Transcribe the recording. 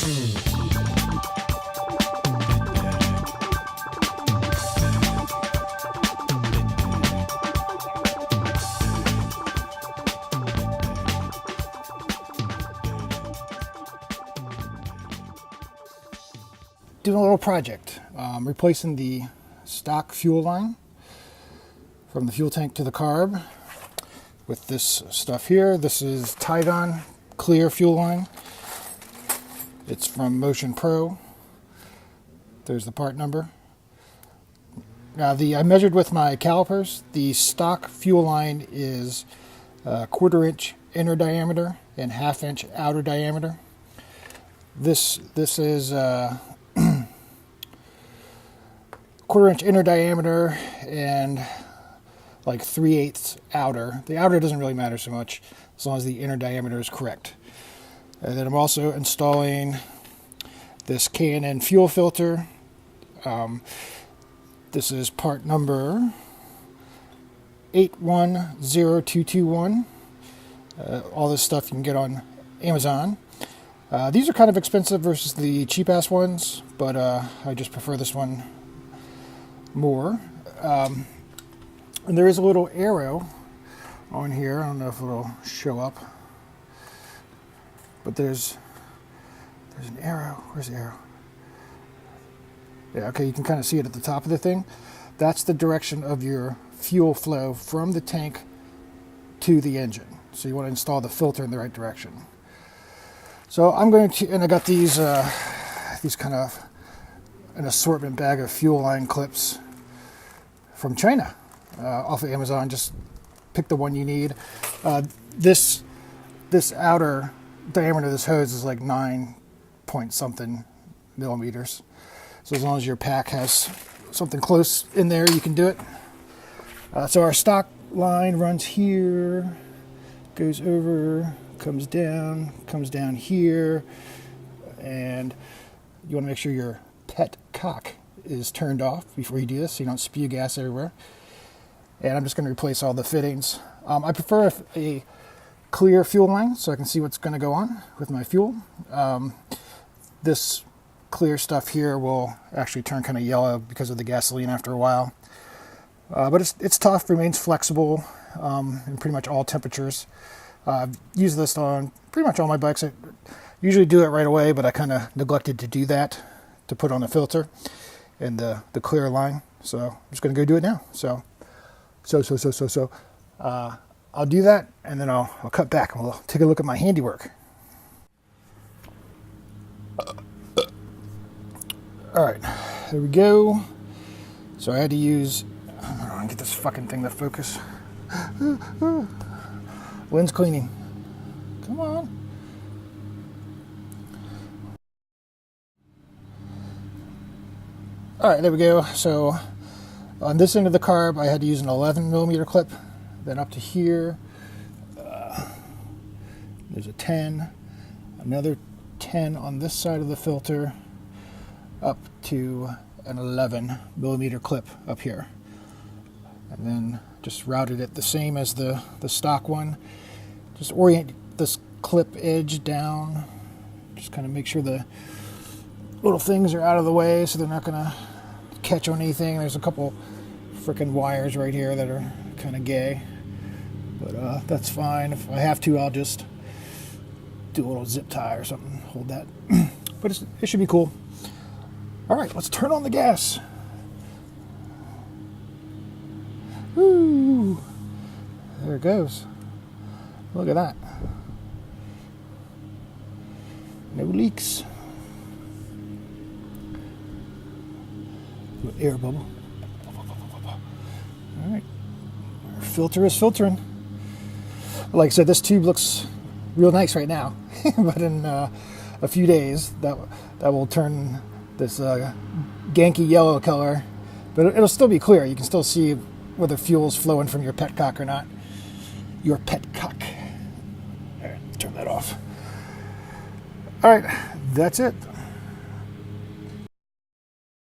Doing a little project, replacing the stock fuel line from the fuel tank to the carb with this stuff here. This is Tygon clear fuel line. It's from Motion Pro. There's the part number. Now I measured with my calipers. The stock fuel line is a 1/4 inch inner diameter and 1/2 inch outer diameter. This is 1/4 inch inner diameter and like 3/8 outer. The outer doesn't really matter so much as long as the inner diameter is correct. And then I'm also installing this K&N fuel filter. This is part number 810221. All this stuff you can get on Amazon. These are kind of expensive versus the cheap-ass ones, but I just prefer this one more. And there is a little arrow on here. I don't know if it'll show up, but there's an arrow. Where's the arrow? Yeah, okay, you can kind of see it at the top of the thing. That's the direction of your fuel flow from the tank to the engine. So you want to install the filter in the right direction. So I'm going to, and I got these kind of an assortment bag of fuel line clips from China off of Amazon. Just pick the one you need. This outer diameter of this hose is like 9 point something millimeters. So as long as your pack has something close in there, you can do it. So our stock line runs here, goes over, comes down here, and you want to make sure your pet cock is turned off before you do this so you don't spew gas everywhere. And I'm just going to replace all the fittings. I prefer a clear fuel line so I can see what's going to go on with my fuel. This clear stuff here will actually turn kind of yellow because of the gasoline after a while. But it's tough, remains flexible in pretty much all temperatures. I've used this on pretty much all my bikes. I usually do it right away, but I kind of neglected to do that, to put on the filter and the clear line. So I'm just going to go do it now. So I'll do that, and then I'll cut back and we'll take a look at my handiwork. All right, there we go. So I had to use, I don't know, get this fucking thing to focus. Lens cleaning. Come on. All right, there we go. So on this end of the carb, I had to use an 11 millimeter clip. Then up to here, there's a 10, another 10 on this side of the filter, up to an 11 millimeter clip up here. And then just routed it the same as the stock one. Just orient this clip edge down. Just kind of make sure the little things are out of the way so they're not going to catch on anything. There's a couple freaking wires right here that are kind of gay. But that's fine. If I have to, I'll just do a little zip tie or something. Hold that. But it should be cool. All right, let's turn on the gas. Woo! There it goes. Look at that. No leaks. Little air bubble. All right. Our filter is filtering. Like I said, this tube looks real nice right now, but in a few days, that will turn this ganky yellow color, but it'll still be clear. You can still see whether fuel's flowing from your petcock or not. Your petcock. All right, turn that off. All right, that's it.